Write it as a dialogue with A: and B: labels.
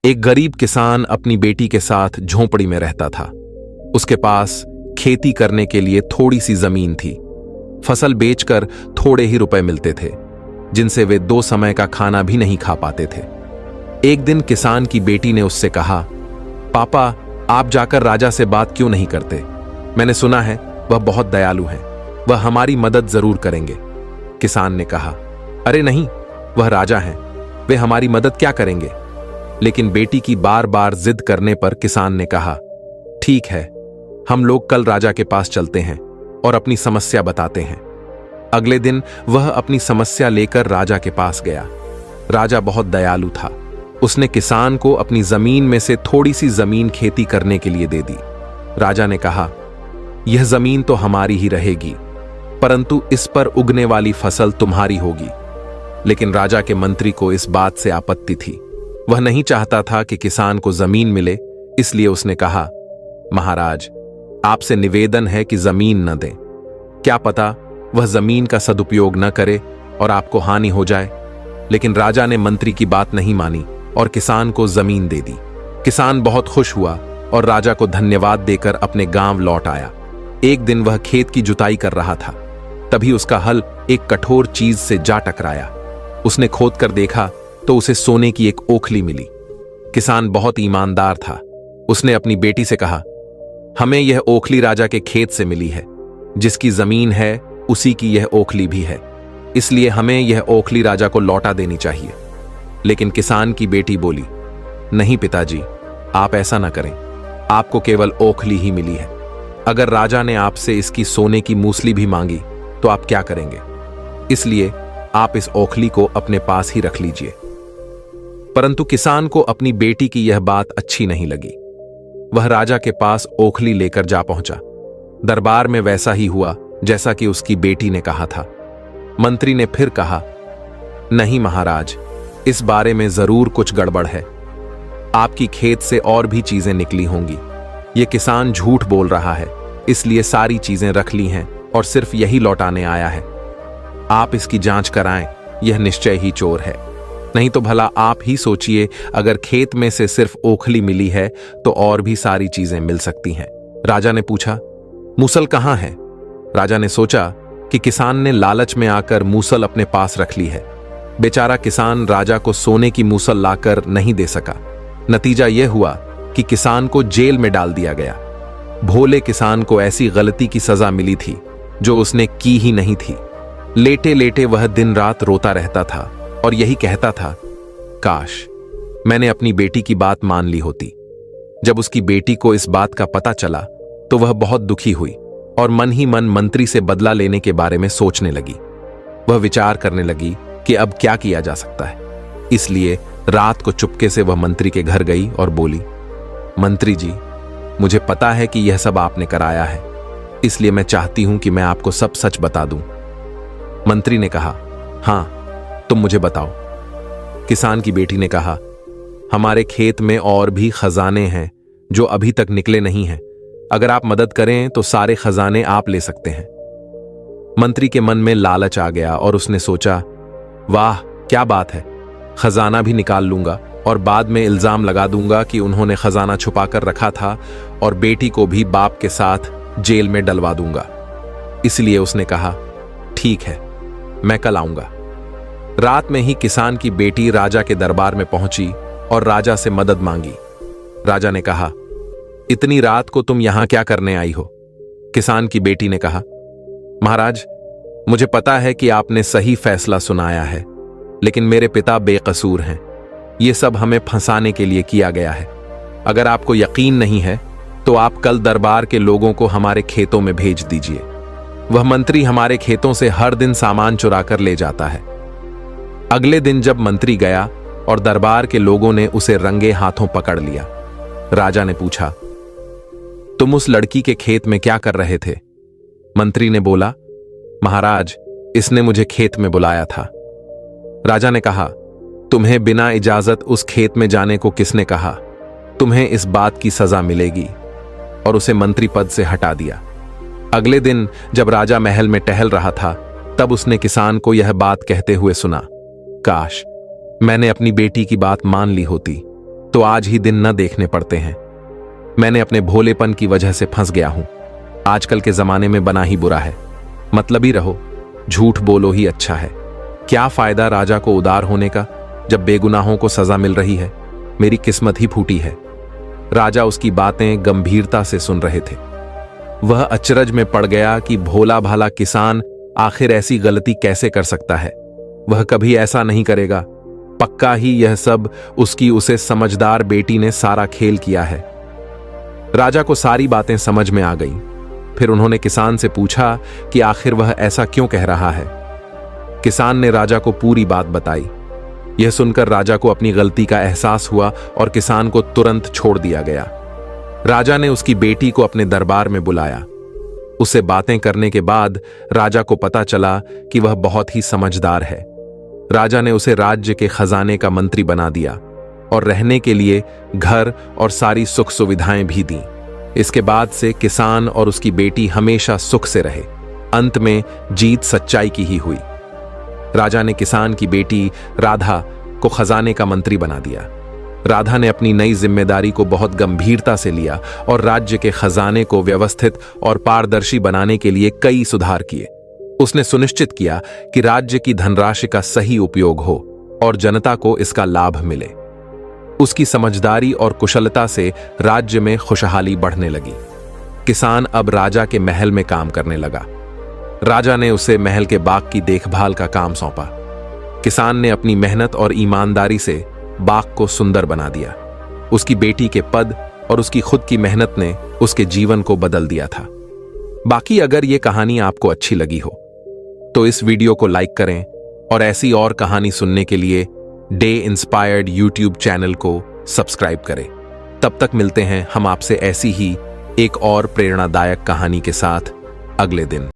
A: एक गरीब किसान अपनी बेटी के साथ झोंपड़ी में रहता था। उसके पास खेती करने के लिए थोड़ी सी जमीन थी। फसल बेचकर थोड़े ही रुपए मिलते थे, जिनसे वे 2 समय का खाना भी नहीं खा पाते थे। एक दिन किसान की बेटी ने उससे कहा, पापा, आप जाकर राजा से बात क्यों नहीं करते? मैंने सुना है वह बहुत दयालु हैं, वह हमारी मदद जरूर करेंगे। किसान ने कहा, अरे नहीं, वह राजा हैं, वे हमारी मदद क्या करेंगे? लेकिन बेटी की बार बार जिद करने पर किसान ने कहा, ठीक है, हम लोग कल राजा के पास चलते हैं और अपनी समस्या बताते हैं। अगले दिन वह अपनी समस्या लेकर राजा के पास गया। राजा बहुत दयालु था। उसने किसान को अपनी जमीन में से थोड़ी सी जमीन खेती करने के लिए दे दी। राजा ने कहा, यह जमीन तो हमारी ही रहेगी, परंतु इस पर उगने वाली फसल तुम्हारी होगी। लेकिन राजा के मंत्री को इस बात से आपत्ति थी। वह नहीं चाहता था कि किसान को जमीन मिले, इसलिए उसने कहा, महाराज, आपसे निवेदन है कि जमीन न दें। क्या पता वह जमीन का सदुपयोग न करे और आपको हानि हो जाए। लेकिन राजा ने मंत्री की बात नहीं मानी और किसान को जमीन दे दी। किसान बहुत खुश हुआ और राजा को धन्यवाद देकर अपने गांव लौट आया। एक दिन वह खेत की जुताई कर रहा था, तभी उसका हल एक कठोर चीज से जा टकराया। उसने खोद कर देखा तो उसे सोने की एक ओखली मिली। किसान बहुत ईमानदार था। उसने अपनी बेटी से कहा, हमें यह ओखली राजा के खेत से मिली है। जिसकी जमीन है उसी की यह ओखली भी है, इसलिए हमें यह ओखली राजा को लौटा देनी चाहिए। लेकिन किसान की बेटी बोली, नहीं पिताजी, आप ऐसा ना करें, आपको केवल ओखली ही मिली है। अगर राजा ने आपसे इसकी सोने की मूसली भी मांगी तो आप क्या करेंगे? इसलिए आप इस ओखली को अपने पास ही रख लीजिए। परंतु किसान को अपनी बेटी की यह बात अच्छी नहीं लगी। वह राजा के पास ओखली लेकर जा पहुंचा। दरबार में वैसा ही हुआ जैसा कि उसकी बेटी ने कहा था। मंत्री ने फिर कहा, नहीं महाराज, इस बारे में जरूर कुछ गड़बड़ है। आपकी खेत से और भी चीजें निकली होंगी। यह किसान झूठ बोल रहा है, इसलिए सारी चीजें रख ली हैं और सिर्फ यही लौटाने आया है। आप इसकी जांच कराएं, यह निश्चय ही चोर है। नहीं तो भला आप ही सोचिए, अगर खेत में से सिर्फ ओखली मिली है तो और भी सारी चीजें मिल सकती हैं। राजा ने पूछा, मूसल कहां है? राजा ने सोचा कि किसान ने लालच में आकर मूसल अपने पास रख ली है। बेचारा किसान राजा को सोने की मूसल लाकर नहीं दे सका। नतीजा यह हुआ कि किसान को जेल में डाल दिया गया। भोले किसान को ऐसी गलती की सजा मिली थी जो उसने की ही नहीं थी। लेटे लेटे वह दिन रात रोता रहता था और यही कहता था, काश मैंने अपनी बेटी की बात मान ली होती। जब उसकी बेटी को इस बात का पता चला तो वह बहुत दुखी हुई और मन ही मन मंत्री से बदला लेने के बारे में सोचने लगी। वह विचार करने लगी कि अब क्या किया जा सकता है। इसलिए रात को चुपके से वह मंत्री के घर गई और बोली, मंत्री जी, मुझे पता है कि यह सब आपने कराया है, इसलिए मैं चाहती हूं कि मैं आपको सब सच बता दूं। मंत्री ने कहा, हां, तुम मुझे बताओ। किसान की बेटी ने कहा, हमारे खेत में और भी खजाने हैं जो अभी तक निकले नहीं हैं। अगर आप मदद करें तो सारे खजाने आप ले सकते हैं। मंत्री के मन में लालच आ गया और उसने सोचा, वाह क्या बात है, खजाना भी निकाल लूंगा और बाद में इल्जाम लगा दूंगा कि उन्होंने खजाना छुपा कर रखा था और बेटी को भी बाप के साथ जेल में डलवा दूंगा। इसलिए उसने कहा, ठीक है, मैं कल आऊंगा। रात में ही किसान की बेटी राजा के दरबार में पहुंची और राजा से मदद मांगी। राजा ने कहा, इतनी रात को तुम यहां क्या करने आई हो? किसान की बेटी ने कहा, महाराज, मुझे पता है कि आपने सही फैसला सुनाया है, लेकिन मेरे पिता बेकसूर हैं। यह सब हमें फंसाने के लिए किया गया है। अगर आपको यकीन नहीं है तो आप कल दरबार के लोगों को हमारे खेतों में भेज दीजिए। वह मंत्री हमारे खेतों से हर दिन सामान चुरा कर ले जाता है। अगले दिन जब मंत्री गया और दरबार के लोगों ने उसे रंगे हाथों पकड़ लिया, राजा ने पूछा, तुम उस लड़की के खेत में क्या कर रहे थे? मंत्री ने बोला, महाराज, इसने मुझे खेत में बुलाया था। राजा ने कहा, तुम्हें बिना इजाजत उस खेत में जाने को किसने कहा? तुम्हें इस बात की सजा मिलेगी। और उसे मंत्री पद से हटा दिया। अगले दिन जब राजा महल में टहल रहा था, तब उसने किसान को यह बात कहते हुए सुना, काश मैंने अपनी बेटी की बात मान ली होती। तो आज ही दिन न देखने पड़ते हैं। मैंने अपने भोलेपन की वजह से फंस गया हूं। आजकल के जमाने में बना ही बुरा है, मतलबी रहो, झूठ बोलो ही अच्छा है। क्या फायदा राजा को उदार होने का जब बेगुनाहों को सजा मिल रही है। मेरी किस्मत ही फूटी है। राजा उसकी बातें गंभीरता से सुन रहे थे। वह अचरज में पड़ गया कि भोला भाला किसान आखिर ऐसी गलती कैसे कर सकता है। वह कभी ऐसा नहीं करेगा। पक्का ही यह सब उसकी उसे समझदार बेटी ने सारा खेल किया है। राजा को सारी बातें समझ में आ गईं। फिर उन्होंने किसान से पूछा कि आखिर वह ऐसा क्यों कह रहा है। किसान ने राजा को पूरी बात बताई। यह सुनकर राजा को अपनी गलती का एहसास हुआ और किसान को तुरंत छोड़ दिया गया। राजा ने उसकी बेटी को अपने दरबार में बुलाया। उससे बातें करने के बाद राजा को पता चला कि वह बहुत ही समझदार है। राजा ने उसे राज्य के खजाने का मंत्री बना दिया और रहने के लिए घर और सारी सुख सुविधाएं भी दी। इसके बाद से किसान और उसकी बेटी हमेशा सुख से रहे। अंत में जीत सच्चाई की ही हुई। राजा ने किसान की बेटी राधा को खजाने का मंत्री बना दिया। राधा ने अपनी नई जिम्मेदारी को बहुत गंभीरता से लिया और राज्य के खजाने को व्यवस्थित और पारदर्शी बनाने के लिए कई सुधार किए। उसने सुनिश्चित किया कि राज्य की धनराशि का सही उपयोग हो और जनता को इसका लाभ मिले। उसकी समझदारी और कुशलता से राज्य में खुशहाली बढ़ने लगी। किसान अब राजा के महल में काम करने लगा। राजा ने उसे महल के बाग की देखभाल का काम सौंपा। किसान ने अपनी मेहनत और ईमानदारी से बाग को सुंदर बना दिया। उसकी बेटी के पद और उसकी खुद की मेहनत ने उसके जीवन को बदल दिया था। बाकी अगर ये कहानी आपको अच्छी लगी हो तो इस वीडियो को लाइक करें और ऐसी और कहानी सुनने के लिए डे इंस्पायर्ड यूट्यूब चैनल को सब्सक्राइब करें। तब तक मिलते हैं हम आपसे ऐसी ही एक और प्रेरणादायक कहानी के साथ अगले दिन।